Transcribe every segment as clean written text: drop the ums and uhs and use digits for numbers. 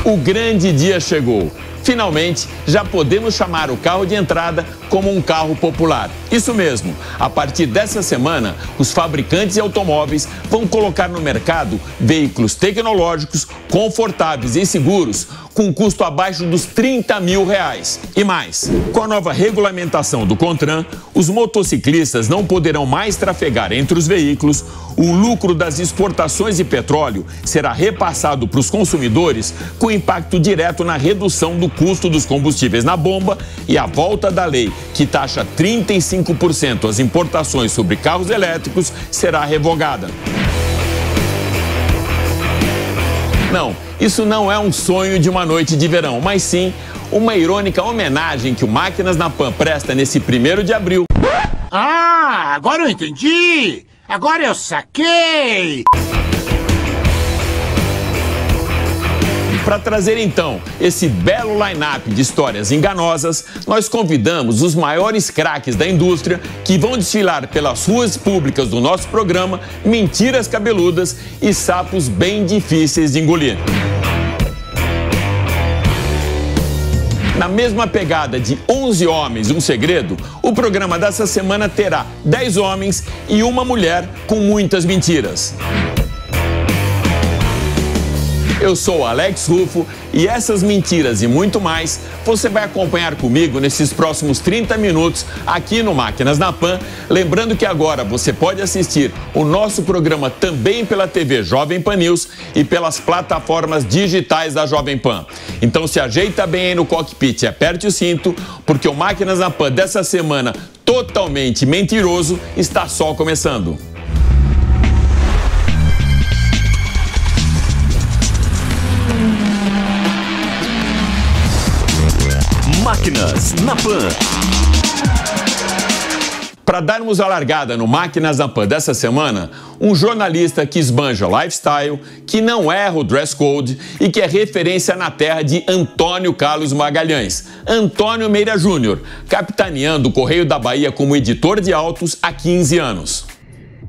O grande dia chegou. Finalmente, já podemos chamar o carro de entrada como um carro popular. Isso mesmo, a partir dessa semana, os fabricantes de automóveis vão colocar no mercado veículos tecnológicos, confortáveis e seguros, com custo abaixo dos R$30 mil. E mais, com a nova regulamentação do CONTRAN, os motociclistas não poderão mais trafegar entre os veículos, o lucro das exportações de petróleo será repassado para os consumidores com impacto direto na redução do custo dos combustíveis na bomba e a volta da lei que taxa 35% as importações sobre carros elétricos será revogada. Não, isso não é um sonho de uma noite de verão, mas sim uma irônica homenagem que o Máquinas na Pan presta nesse 1º de abril. Ah, agora eu entendi! Agora eu saquei! Para trazer então esse belo line-up de histórias enganosas, nós convidamos os maiores craques da indústria que vão desfilar pelas ruas públicas do nosso programa mentiras cabeludas e sapos bem difíceis de engolir. Na mesma pegada de 11 homens, um segredo, o programa dessa semana terá 10 homens e uma mulher com muitas mentiras. Eu sou o Alex Rufo e essas mentiras e muito mais você vai acompanhar comigo nesses próximos 30 minutos aqui no Máquinas na Pan. Lembrando que agora você pode assistir o nosso programa também pela TV Jovem Pan News e pelas plataformas digitais da Jovem Pan. Então se ajeita bem aí no cockpit e aperte o cinto, porque o Máquinas na Pan dessa semana totalmente mentiroso está só começando. Máquinas na Pan. Para darmos a largada no Máquinas na Pan dessa semana, um jornalista que esbanja lifestyle, que não erra o dress code e que é referência na terra de Antônio Carlos Magalhães, Antônio Meira Júnior, capitaneando o Correio da Bahia como editor de autos há 15 anos.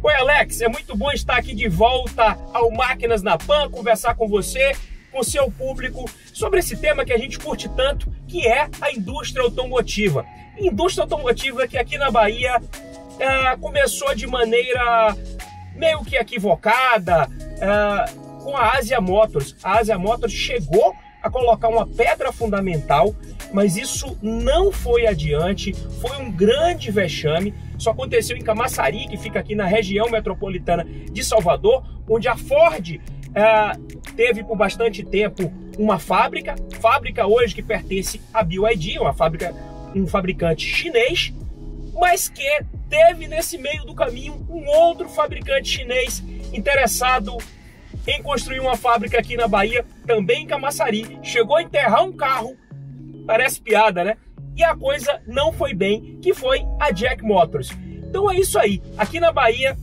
Oi, Alex, é muito bom estar aqui de volta ao Máquinas na Pan, conversar com você, com o seu público, sobre esse tema que a gente curte tanto, que é a indústria automotiva. Indústria automotiva que aqui na Bahia começou de maneira meio que equivocada com a Ásia Motors. A Ásia Motors chegou a colocar uma pedra fundamental, mas isso não foi adiante, foi um grande vexame. Isso aconteceu em Camaçari, que fica aqui na região metropolitana de Salvador, onde a Ford teve por bastante tempo uma fábrica hoje que pertence à BYD, um fabricante chinês, mas que teve nesse meio do caminho um outro fabricante chinês interessado em construir uma fábrica aqui na Bahia, também em Camaçari, chegou a enterrar um carro, parece piada, né? E a coisa não foi bem, que foi a Jack Motors. Então é isso aí, aqui na Bahia,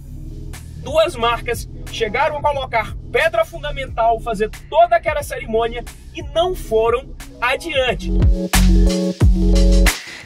duas marcas chegaram a colocar pedra fundamental, fazer toda aquela cerimônia e não foram adiante.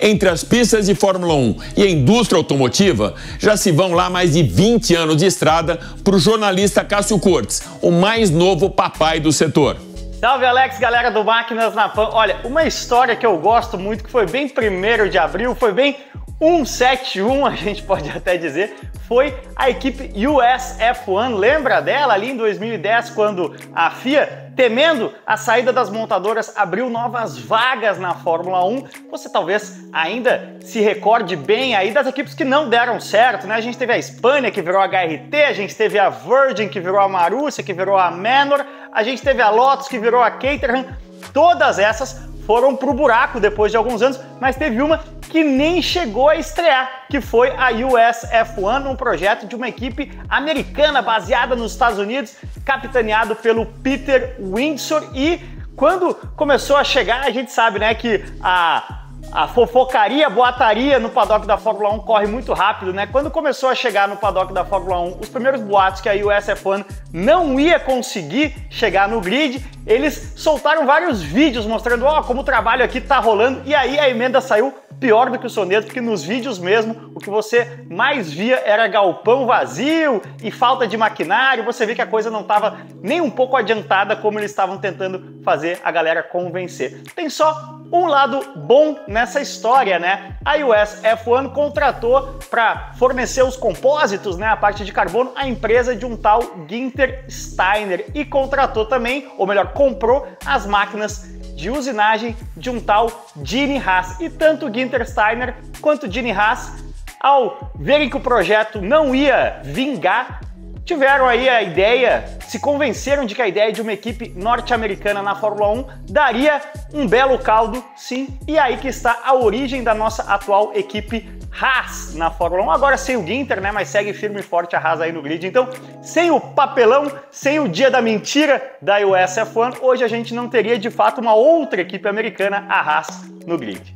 Entre as pistas de Fórmula 1 e a indústria automotiva, já se vão lá mais de 20 anos de estrada para o jornalista Cássio Cortes, o mais novo papai do setor. Salve, Alex, galera do Máquinas na Pan. Olha, uma história que eu gosto muito, que foi bem 1º de abril, foi bem 171, a gente pode até dizer, foi a equipe US F1. Lembra dela ali em 2010, quando a FIA, temendo a saída das montadoras, abriu novas vagas na Fórmula 1? Você talvez ainda se recorde bem aí das equipes que não deram certo, né? A gente teve a Scania, que virou a HRT, a gente teve a Virgin, que virou a Marussia, que virou a Manor, a gente teve a Lotus, que virou a Caterham. Todas essas foram pro buraco depois de alguns anos, mas teve uma que nem chegou a estrear, que foi a US F1, um projeto de uma equipe americana baseada nos Estados Unidos, capitaneado pelo Peter Windsor. E quando começou a chegar, a gente sabe, né, que a fofocaria, a boataria no paddock da Fórmula 1 corre muito rápido, né? Quando começou a chegar no paddock da Fórmula 1 os primeiros boatos que a US F1 não ia conseguir chegar no grid, eles soltaram vários vídeos mostrando, ó, como o trabalho aqui tá rolando, e aí a emenda saiu pior do que o Soneto, porque nos vídeos mesmo o que você mais via era galpão vazio e falta de maquinário. Você vê que a coisa não estava nem um pouco adiantada como eles estavam tentando fazer a galera convencer. Tem só um lado bom nessa história, né? A US F1 contratou para fornecer os compósitos, né, a parte de carbono, a empresa de um tal Günther Steiner, e contratou também, ou melhor, comprou as máquinas de usinagem de um tal Gene Haas. E tanto Günther Steiner quanto Gene Haas, ao verem que o projeto não ia vingar, tiveram aí a ideia, se convenceram de que a ideia de uma equipe norte-americana na Fórmula 1 daria um belo caldo, sim, e aí que está a origem da nossa atual equipe Haas na Fórmula 1, agora sem o Günther, né, mas segue firme e forte a Haas aí no grid. Então, sem o papelão, sem o dia da mentira da US F1, hoje a gente não teria de fato uma outra equipe americana, a Haas, no grid.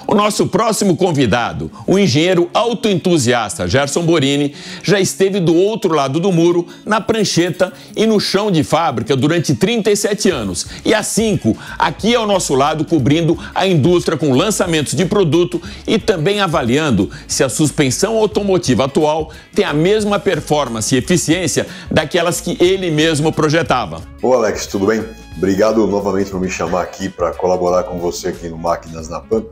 O nosso próximo convidado, o engenheiro autoentusiasta Gerson Borini, já esteve do outro lado do muro, na prancheta e no chão de fábrica durante 37 anos. E há 5, aqui ao nosso lado, cobrindo a indústria com lançamentos de produto e também avaliando se a suspensão automotiva atual tem a mesma performance e eficiência daquelas que ele mesmo projetava. Ô Alex, tudo bem? Obrigado novamente por me chamar aqui para colaborar com você aqui no Máquinas na PAN.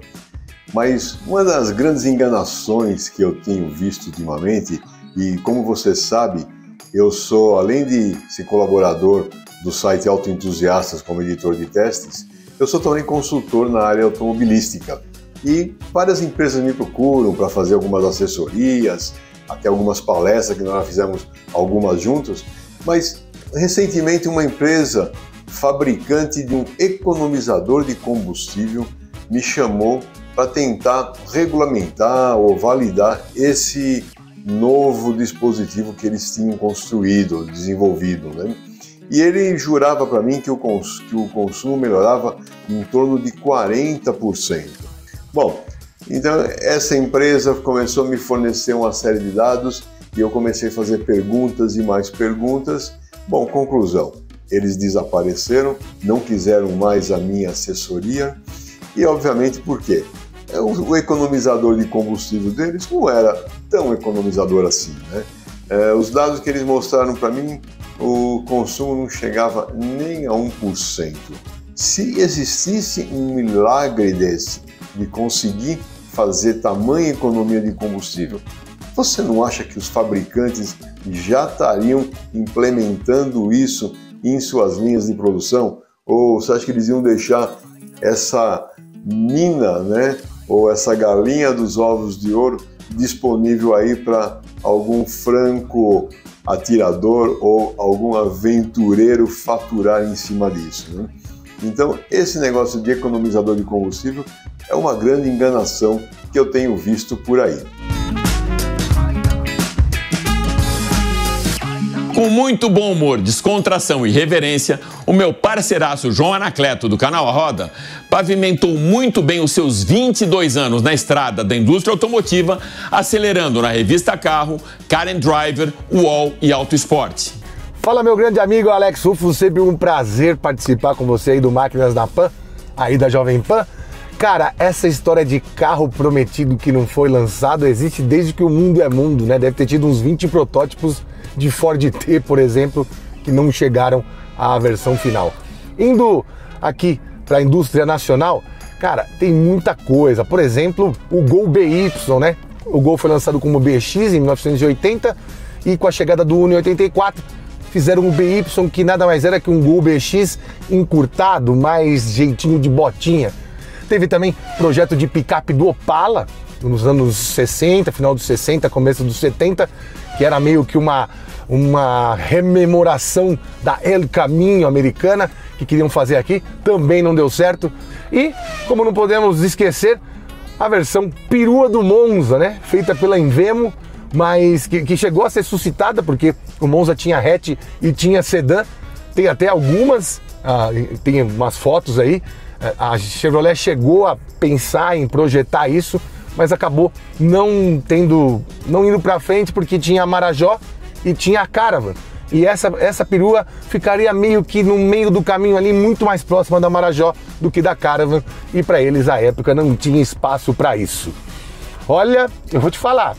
Mas uma das grandes enganações que eu tenho visto ultimamente, e como você sabe, eu sou, além de ser colaborador do site Autoentusiastas como editor de testes, eu sou também consultor na área automobilística. E várias empresas me procuram para fazer algumas assessorias, até algumas palestras que nós já fizemos algumas juntos, mas recentemente uma empresa fabricante de um economizador de combustível me chamou para tentar regulamentar ou validar esse novo dispositivo que eles tinham construído, desenvolvido, né? E ele jurava para mim que o consumo melhorava em torno de 40%. Bom, então essa empresa começou a me fornecer uma série de dados e eu comecei a fazer perguntas e mais perguntas. Bom, conclusão, eles desapareceram, não quiseram mais a minha assessoria e obviamente por quê? O economizador de combustível deles não era tão economizador assim, né? Os dados que eles mostraram para mim, o consumo não chegava nem a 1%. Se existisse um milagre desse, de conseguir fazer tamanha economia de combustível, você não acha que os fabricantes já estariam implementando isso em suas linhas de produção? Ou você acha que eles iam deixar essa mina, né, ou essa galinha dos ovos de ouro disponível aí para algum franco atirador ou algum aventureiro faturar em cima disso, né? Então, esse negócio de economizador de combustível é uma grande enganação que eu tenho visto por aí. Com muito bom humor, descontração e reverência, o meu parceiraço João Anacleto, do canal A Roda, pavimentou muito bem os seus 22 anos na estrada da indústria automotiva, acelerando na revista Carro, Car and Driver, UOL e Auto Esporte. Fala, meu grande amigo Alex Rufo, sempre um prazer participar com você aí do Máquinas na PAN, aí da Jovem Pan. Cara, essa história de carro prometido que não foi lançado existe desde que o mundo é mundo, né? Deve ter tido uns 20 protótipos de Ford T, por exemplo, que não chegaram à versão final. Indo aqui para a indústria nacional, cara, tem muita coisa. Por exemplo, o Gol BY, né? O Gol foi lançado como BX em 1980 e com a chegada do Uno em 84, fizeram um BY que nada mais era que um Gol BX encurtado, mais jeitinho de botinha. Teve também projeto de picape do Opala, nos anos 60, final dos 60, começo dos 70, que era meio que uma rememoração da El Caminho americana, que queriam fazer aqui, também não deu certo. E, como não podemos esquecer, a versão perua do Monza, né? Feita pela Invemo, mas que chegou a ser suscitada, porque o Monza tinha hatch e tinha sedã. Tem até algumas, tem umas fotos aí. A Chevrolet chegou a pensar em projetar isso, mas acabou não indo para frente porque tinha a Marajó e tinha a Caravan. E essa perua ficaria meio que no meio do caminho ali, muito mais próxima da Marajó do que da Caravan. E para eles, à época, não tinha espaço para isso. Olha, eu vou te falar,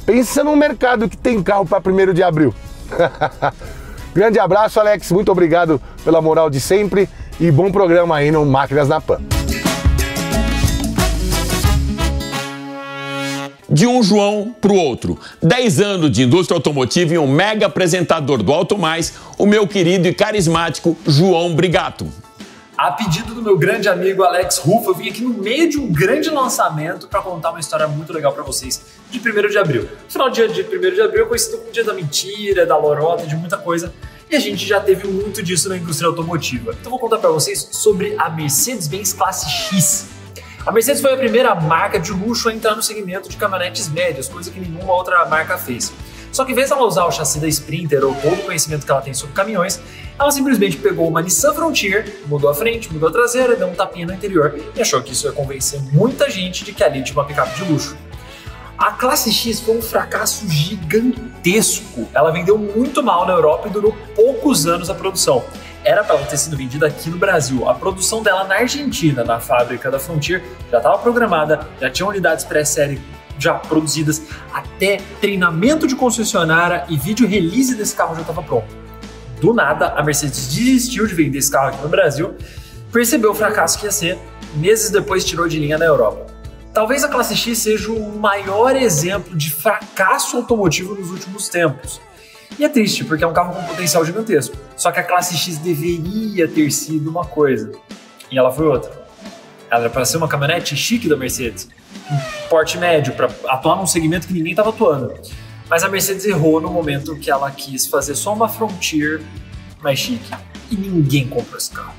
pensa num mercado que tem carro para 1º de abril. Grande abraço, Alex, muito obrigado pela moral de sempre e bom programa aí no Máquinas na Pan. De um João para o outro. 10 anos de indústria automotiva e um mega apresentador do Auto Mais, o meu querido e carismático João Brigato. A pedido do meu grande amigo Alex Ruff, eu vim aqui no meio de um grande lançamento para contar uma história muito legal para vocês de 1º de abril. Final de 1º de abril é conhecido como o dia da mentira, da lorota, de muita coisa. E a gente já teve muito disso na indústria automotiva. Então vou contar para vocês sobre a Mercedes-Benz Classe X. A Mercedes foi a primeira marca de luxo a entrar no segmento de caminhonetes médias, coisa que nenhuma outra marca fez. Só que em vez de ela usar o chassi da Sprinter ou todo o conhecimento que ela tem sobre caminhões, ela simplesmente pegou uma Nissan Frontier, mudou a frente, mudou a traseira, deu um tapinha no interior e achou que isso ia convencer muita gente de que ali tinha uma picape de luxo. A Classe X foi um fracasso gigantesco. Ela vendeu muito mal na Europa e durou poucos anos a produção. Era para ela ter sido vendida aqui no Brasil. A produção dela na Argentina, na fábrica da Frontier, já estava programada, já tinha unidades pré-série já produzidas, até treinamento de concessionária e vídeo release desse carro já estava pronto. Do nada, a Mercedes desistiu de vender esse carro aqui no Brasil, percebeu o fracasso que ia ser, meses depois tirou de linha na Europa. Talvez a Classe X seja o maior exemplo de fracasso automotivo nos últimos tempos. E é triste, porque é um carro com potencial gigantesco. Só que a Classe X deveria ter sido uma coisa, e ela foi outra. Ela era para ser uma caminhonete chique da Mercedes, um porte médio, para atuar num segmento que ninguém estava atuando. Mas a Mercedes errou no momento que ela quis fazer só uma Frontier mais chique. E ninguém comprou esse carro.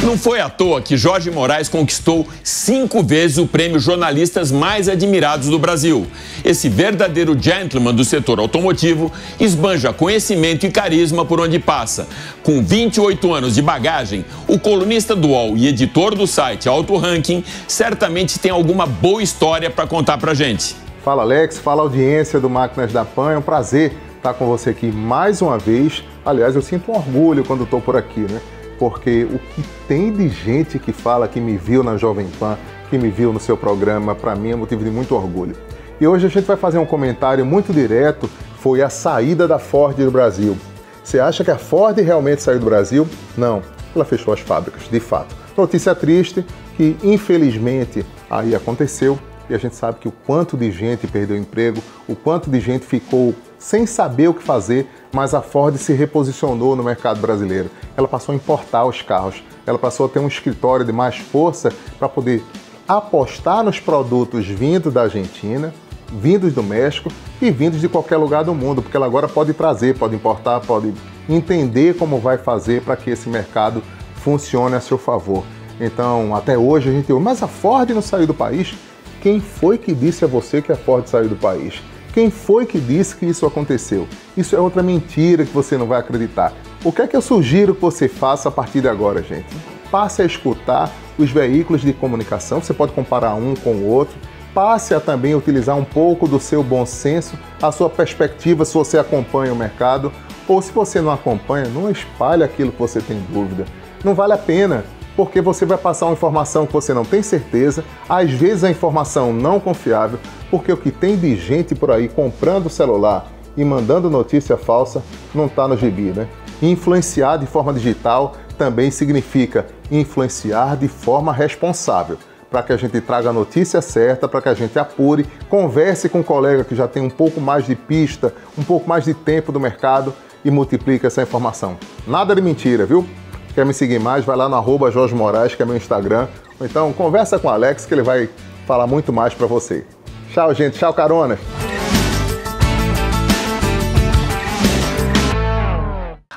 Não foi à toa que Jorge Moraes conquistou 5 vezes o prêmio Jornalistas Mais Admirados do Brasil. Esse verdadeiro gentleman do setor automotivo esbanja conhecimento e carisma por onde passa. Com 28 anos de bagagem, o colunista do UOL e editor do site Auto Ranking certamente tem alguma boa história para contar pra gente. Fala Alex, fala audiência do Máquinas da Pan, é um prazer estar com você aqui mais uma vez. Aliás, eu sinto um orgulho quando estou por aqui, né? Porque o que tem de gente que fala que me viu na Jovem Pan, que me viu no seu programa, para mim é motivo de muito orgulho. E hoje a gente vai fazer um comentário muito direto, foi a saída da Ford do Brasil. Você acha que a Ford realmente saiu do Brasil? Não, ela fechou as fábricas, de fato. Notícia triste que infelizmente aí aconteceu e a gente sabe que o quanto de gente perdeu emprego, o quanto de gente ficou sem saber o que fazer, mas a Ford se reposicionou no mercado brasileiro. Ela passou a importar os carros, ela passou a ter um escritório de mais força para poder apostar nos produtos vindos da Argentina, vindos do México e vindos de qualquer lugar do mundo, porque ela agora pode trazer, pode importar, pode entender como vai fazer para que esse mercado funcione a seu favor. Então, até hoje a gente ouve, mas a Ford não saiu do país? Quem foi que disse a você que a Ford saiu do país? Quem foi que disse que isso aconteceu? Isso é outra mentira que você não vai acreditar. O que é que eu sugiro que você faça a partir de agora, gente? Passe a escutar os veículos de comunicação, você pode comparar um com o outro. Passe a também utilizar um pouco do seu bom senso, a sua perspectiva se você acompanha o mercado. Ou se você não acompanha, não espalhe aquilo que você tem dúvida. Não vale a pena, porque você vai passar uma informação que você não tem certeza, às vezes a informação não confiável, porque o que tem de gente por aí comprando celular e mandando notícia falsa não está no gibi, né? Influenciar de forma digital também significa influenciar de forma responsável, para que a gente traga a notícia certa, para que a gente apure, converse com um colega que já tem um pouco mais de pista, um pouco mais de tempo do mercado e multiplique essa informação. Nada de mentira, viu? Quer me seguir mais? Vai lá no @Jorge Moraes, que é meu Instagram. Ou então conversa com o Alex, que ele vai falar muito mais para você. Tchau, gente. Tchau, carona.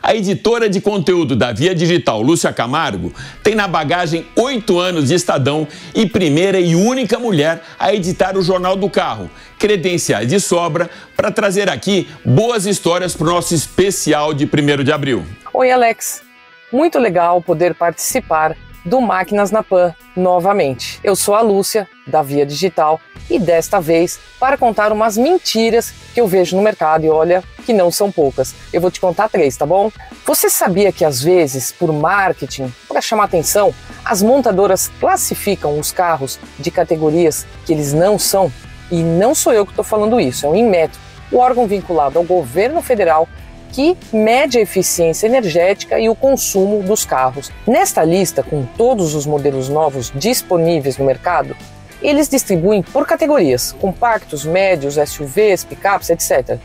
A editora de conteúdo da Via Digital, Lúcia Camargo, tem na bagagem 8 anos de Estadão e primeira e única mulher a editar o Jornal do Carro. Credenciais de sobra para trazer aqui boas histórias para o nosso especial de 1º de abril. Oi, Alex. Muito legal poder participar do Máquinas na Pan novamente. Eu sou a Lúcia, da Via Digital, e desta vez para contar umas mentiras que eu vejo no mercado, e olha que não são poucas. Eu vou te contar 3, tá bom? Você sabia que às vezes, por marketing, para chamar atenção, as montadoras classificam os carros de categorias que eles não são? E não sou eu que estou falando isso, é o Inmetro, o órgão vinculado ao governo federal que mede a eficiência energética e o consumo dos carros. Nesta lista, com todos os modelos novos disponíveis no mercado, eles distribuem por categorias, compactos, médios, SUVs, picapes, etc.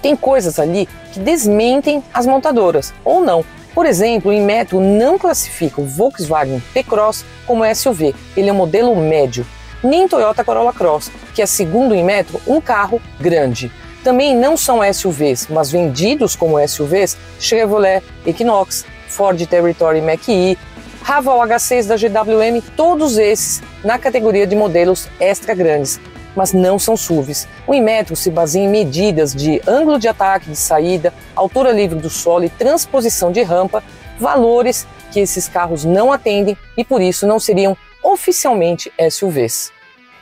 Tem coisas ali que desmentem as montadoras, ou não. Por exemplo, o Inmetro não classifica o Volkswagen T-Cross como SUV, ele é um modelo médio, nem Toyota Corolla Cross, que é, segundo o Inmetro, um carro grande. Também não são SUVs, mas vendidos como SUVs, Chevrolet Equinox, Ford Territory Mach-E, Haval H6 da GWM, todos esses na categoria de modelos extra grandes, mas não são SUVs. O Inmetro se baseia em medidas de ângulo de ataque de saída, altura livre do solo e transposição de rampa, valores que esses carros não atendem e por isso não seriam oficialmente SUVs.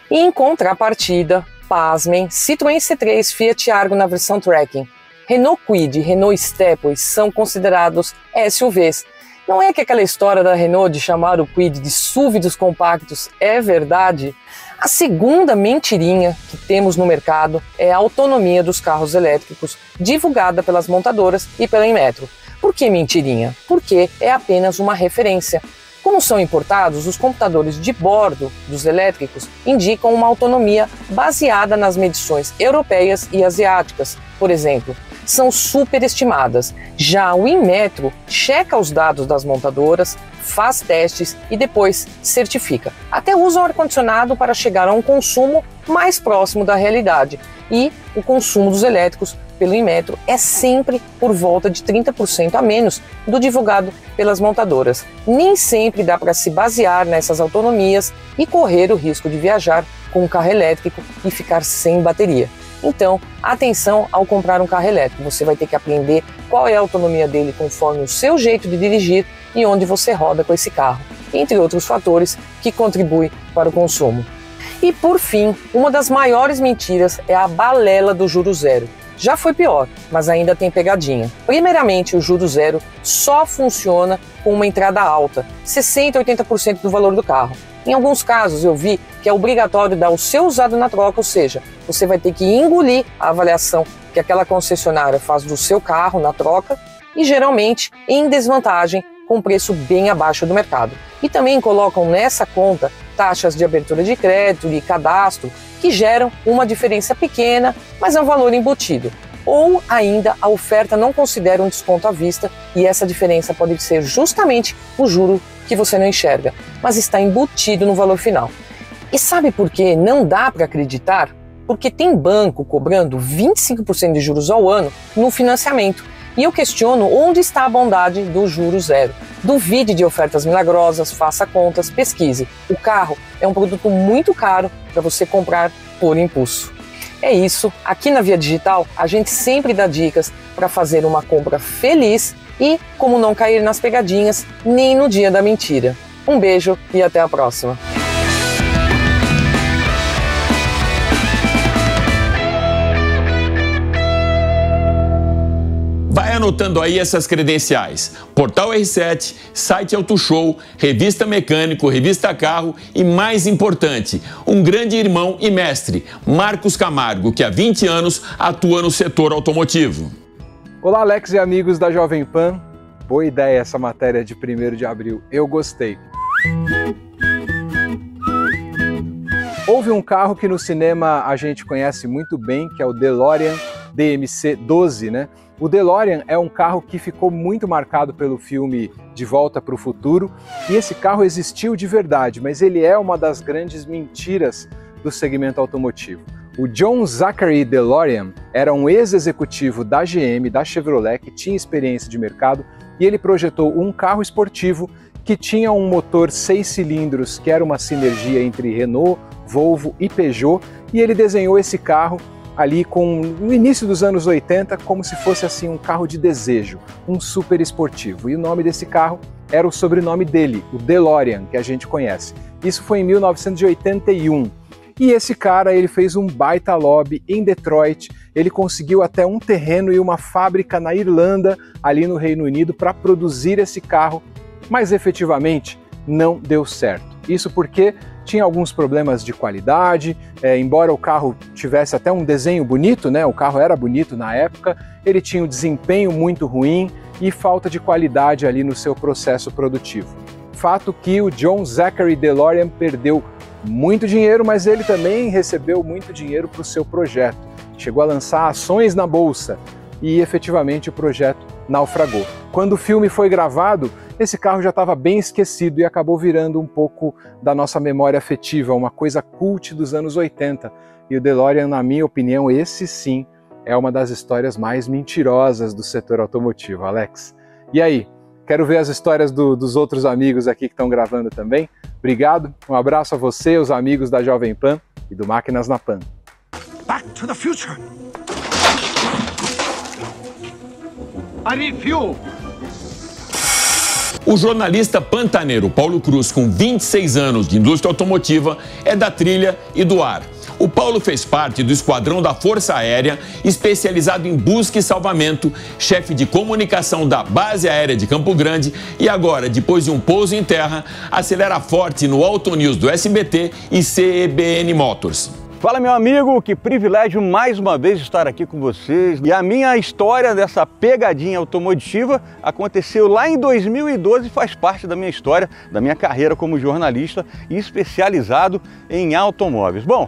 E em contrapartida, pasmem, Citroën C3, Fiat Argo na versão Tracking, Renault Kwid e Renault Stepway são considerados SUVs. Não é que aquela história da Renault de chamar o Kwid de SUV dos compactos é verdade? A segunda mentirinha que temos no mercado é a autonomia dos carros elétricos, divulgada pelas montadoras e pela Inmetro. Por que mentirinha? Porque é apenas uma referência. Como são importados, os computadores de bordo dos elétricos indicam uma autonomia baseada nas medições europeias e asiáticas, por exemplo, são superestimadas. Já o Inmetro checa os dados das montadoras, faz testes e depois certifica. Até usa um ar-condicionado para chegar a um consumo mais próximo da realidade. E o consumo dos elétricos pelo Inmetro é sempre por volta de 30% a menos do divulgado pelas montadoras. Nem sempre dá para se basear nessas autonomias e correr o risco de viajar com um carro elétrico e ficar sem bateria. Então, atenção ao comprar um carro elétrico. Você vai ter que aprender qual é a autonomia dele conforme o seu jeito de dirigir e onde você roda com esse carro, entre outros fatores que contribuem para o consumo. E por fim, uma das maiores mentiras é a balela do juro zero. Já foi pior, mas ainda tem pegadinha. Primeiramente, o juro zero só funciona com uma entrada alta, 60% a 80% do valor do carro. Em alguns casos eu vi que é obrigatório dar o seu usado na troca, ou seja, você vai ter que engolir a avaliação que aquela concessionária faz do seu carro na troca e geralmente em desvantagem com preço bem abaixo do mercado. E também colocam nessa conta taxas de abertura de crédito e cadastro que geram uma diferença pequena, mas é um valor embutido. Ou ainda a oferta não considera um desconto à vista e essa diferença pode ser justamente o juro que você não enxerga, mas está embutido no valor final. E sabe por que não dá para acreditar? Porque tem banco cobrando 25% de juros ao ano no financiamento. E eu questiono onde está a bondade do juro zero. Duvide de ofertas milagrosas, faça contas, pesquise. O carro é um produto muito caro para você comprar por impulso. É isso, aqui na Via Digital a gente sempre dá dicas para fazer uma compra feliz e como não cair nas pegadinhas nem no dia da mentira. Um beijo e até a próxima. Vai anotando aí essas credenciais: Portal R7, site Auto Show, Revista Mecânico, Revista Carro e, mais importante, um grande irmão e mestre, Marcos Camargo, que há 20 anos atua no setor automotivo. Olá, Alex e amigos da Jovem Pan. Boa ideia essa matéria de 1º de abril, eu gostei. Houve um carro que no cinema a gente conhece muito bem, que é o DeLorean DMC-12, né? O DeLorean é um carro que ficou muito marcado pelo filme De Volta para o Futuro e esse carro existiu de verdade, mas ele é uma das grandes mentiras do segmento automotivo. O John Zachary DeLorean era um ex-executivo da GM, da Chevrolet, que tinha experiência de mercado e ele projetou um carro esportivo que tinha um motor 6 cilindros, que era uma sinergia entre Renault, Volvo e Peugeot, e ele desenhou esse carro ali no início dos anos 80 como se fosse assim um carro de desejo, um super esportivo. E o nome desse carro era o sobrenome dele, o DeLorean, que a gente conhece. Isso foi em 1981. E esse cara, ele fez um baita lobby em Detroit, ele conseguiu até um terreno e uma fábrica na Irlanda, ali no Reino Unido, para produzir esse carro, mas efetivamente não deu certo. Isso porque tinha alguns problemas de qualidade, embora o carro tivesse até um desenho bonito, né? O carro era bonito na época, ele tinha um desempenho muito ruim e falta de qualidade ali no seu processo produtivo. Fato que o John Zachary DeLorean perdeu muito dinheiro, mas ele também recebeu muito dinheiro para o seu projeto. Chegou a lançar ações na bolsa e efetivamente o projeto naufragou. Quando o filme foi gravado, esse carro já estava bem esquecido e acabou virando um pouco da nossa memória afetiva, uma coisa cult dos anos 80. E o DeLorean, na minha opinião, esse sim é uma das histórias mais mentirosas do setor automotivo, Alex. E aí, quero ver as histórias dos outros amigos aqui que estão gravando também. Obrigado, um abraço a você, os amigos da Jovem Pan e do Máquinas na Pan. Back to the future. I need fuel. O jornalista pantaneiro Paulo Cruz, com 26 anos de indústria automotiva, é da trilha e do ar. O Paulo fez parte do esquadrão da Força Aérea, especializado em busca e salvamento, chefe de comunicação da Base Aérea de Campo Grande e agora, depois de um pouso em terra, acelera forte no Auto News do SBT e CBN Motors. Fala, meu amigo, que privilégio mais uma vez estar aqui com vocês. E a minha história dessa pegadinha automotiva aconteceu lá em 2012 e faz parte da minha história, da minha carreira como jornalista e especializado em automóveis. Bom,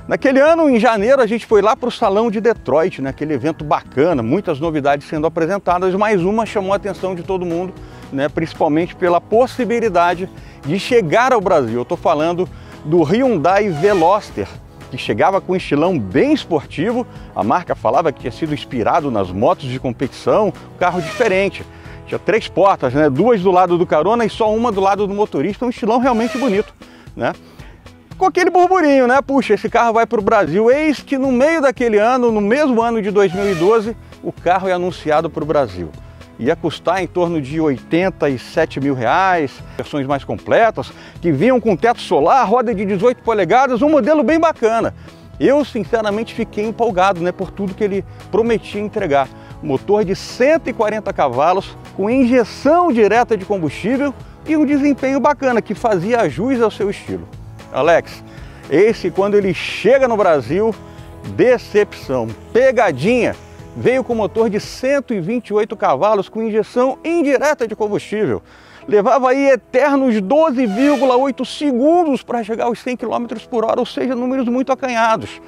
naquele ano, em janeiro, a gente foi lá para o Salão de Detroit, né? Aquele evento bacana, muitas novidades sendo apresentadas, mas uma chamou a atenção de todo mundo, né? Principalmente pela possibilidade de chegar ao Brasil. Eu estou falando do Hyundai Veloster, que chegava com um estilão bem esportivo. A marca falava que tinha sido inspirado nas motos de competição, um carro diferente. Tinha 3 portas, né? 2 do lado do carona e só uma do lado do motorista, um estilão realmente bonito, né? Com aquele burburinho, né? Puxa, esse carro vai para o Brasil. Eis que no meio daquele ano, no mesmo ano de 2012, o carro é anunciado para o Brasil. Ia custar em torno de R$87 mil, versões mais completas, que vinham com teto solar, roda de 18 polegadas, um modelo bem bacana. Eu, sinceramente, fiquei empolgado, né, por tudo que ele prometia entregar. Motor de 140 cavalos, com injeção direta de combustível e um desempenho bacana, que fazia jus ao seu estilo. Alex, esse, quando ele chega no Brasil, decepção, pegadinha. Veio com motor de 128 cavalos com injeção indireta de combustível. Levava aí eternos 12,8 segundos para chegar aos 100 km por hora, ou seja, números muito acanhados.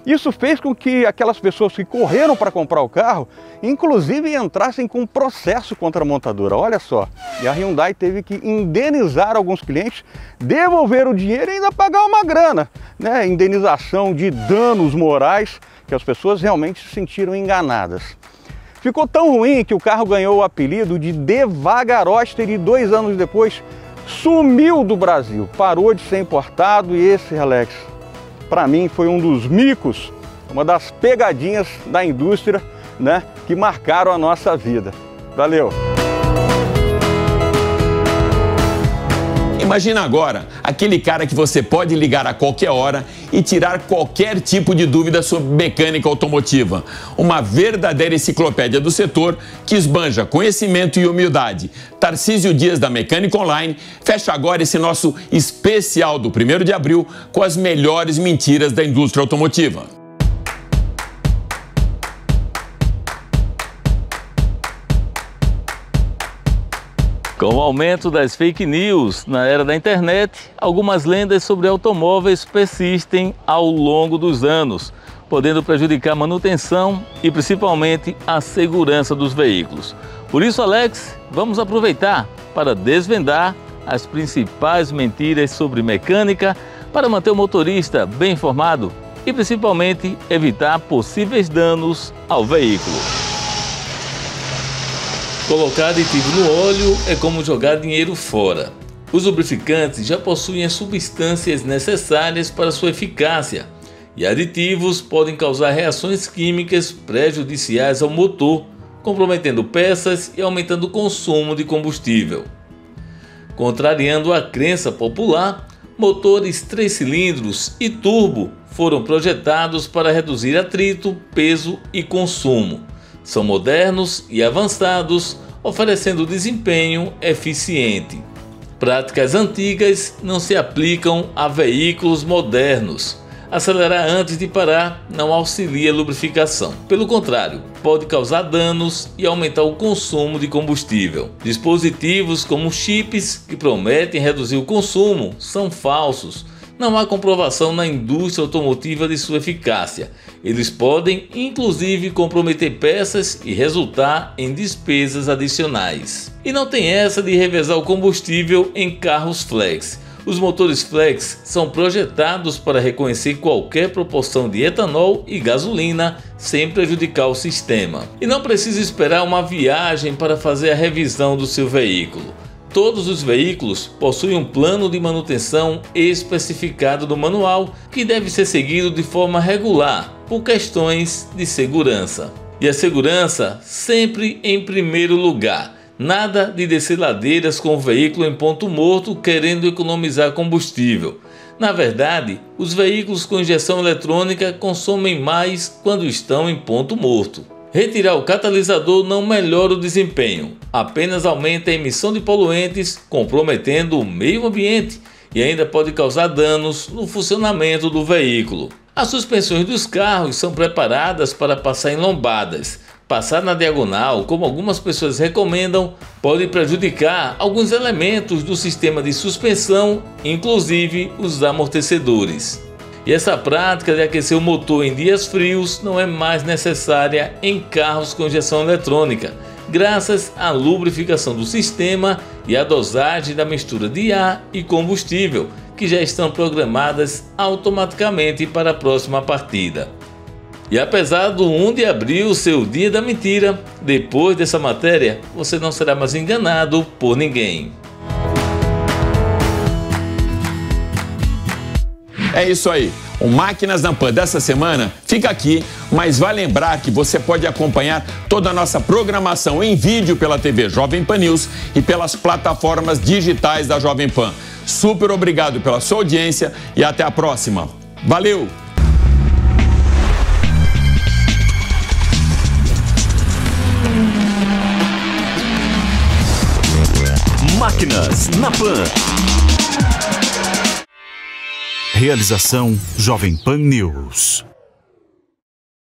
Isso fez com que aquelas pessoas que correram para comprar o carro, inclusive entrassem com um processo contra a montadora, olha só. E a Hyundai teve que indenizar alguns clientes, devolver o dinheiro e ainda pagar uma grana, né? Indenização de danos morais, que as pessoas realmente se sentiram enganadas. Ficou tão ruim que o carro ganhou o apelido de Devagaroster e 2 anos depois sumiu do Brasil, parou de ser importado. E esse, Alex, para mim foi um dos micos, uma das pegadinhas da indústria, né, que marcaram a nossa vida. Valeu! Imagina agora aquele cara que você pode ligar a qualquer hora e tirar qualquer tipo de dúvida sobre mecânica automotiva. Uma verdadeira enciclopédia do setor que esbanja conhecimento e humildade. Tarcísio Dias, da Mecânica Online, fecha agora esse nosso especial do 1º de abril com as melhores mentiras da indústria automotiva. Com o aumento das fake news na era da internet, algumas lendas sobre automóveis persistem ao longo dos anos, podendo prejudicar a manutenção e principalmente a segurança dos veículos. Por isso, Alex, vamos aproveitar para desvendar as principais mentiras sobre mecânica para manter o motorista bem informado e principalmente evitar possíveis danos ao veículo. Colocar aditivo no óleo é como jogar dinheiro fora. Os lubrificantes já possuem as substâncias necessárias para sua eficácia e aditivos podem causar reações químicas prejudiciais ao motor, comprometendo peças e aumentando o consumo de combustível. Contrariando a crença popular, motores 3 cilindros e turbo foram projetados para reduzir atrito, peso e consumo. São modernos e avançados, oferecendo desempenho eficiente. Práticas antigas não se aplicam a veículos modernos. Acelerar antes de parar não auxilia a lubrificação. Pelo contrário, pode causar danos e aumentar o consumo de combustível. Dispositivos como chips que prometem reduzir o consumo são falsos. Não há comprovação na indústria automotiva de sua eficácia. Eles podem, inclusive, comprometer peças e resultar em despesas adicionais. E não tem essa de revezar o combustível em carros flex. Os motores flex são projetados para reconhecer qualquer proporção de etanol e gasolina sem prejudicar o sistema. E não precisa esperar uma viagem para fazer a revisão do seu veículo. Todos os veículos possuem um plano de manutenção especificado no manual que deve ser seguido de forma regular por questões de segurança. E a segurança sempre em primeiro lugar. Nada de descer ladeiras com o veículo em ponto morto querendo economizar combustível. Na verdade, os veículos com injeção eletrônica consomem mais quando estão em ponto morto. Retirar o catalisador não melhora o desempenho, apenas aumenta a emissão de poluentes, comprometendo o meio ambiente e ainda pode causar danos no funcionamento do veículo. As suspensões dos carros são preparadas para passar em lombadas. Passar na diagonal, como algumas pessoas recomendam, pode prejudicar alguns elementos do sistema de suspensão, inclusive os amortecedores. E essa prática de aquecer o motor em dias frios não é mais necessária em carros com injeção eletrônica, graças à lubrificação do sistema e à dosagem da mistura de ar e combustível, que já estão programadas automaticamente para a próxima partida. E apesar do 1 de abril ser o dia da mentira, depois dessa matéria você não será mais enganado por ninguém. É isso aí. O Máquinas na Pan dessa semana fica aqui, mas vai lembrar que você pode acompanhar toda a nossa programação em vídeo pela TV Jovem Pan News e pelas plataformas digitais da Jovem Pan. Super obrigado pela sua audiência e até a próxima. Valeu! Máquinas na Pan. Realização Jovem Pan News.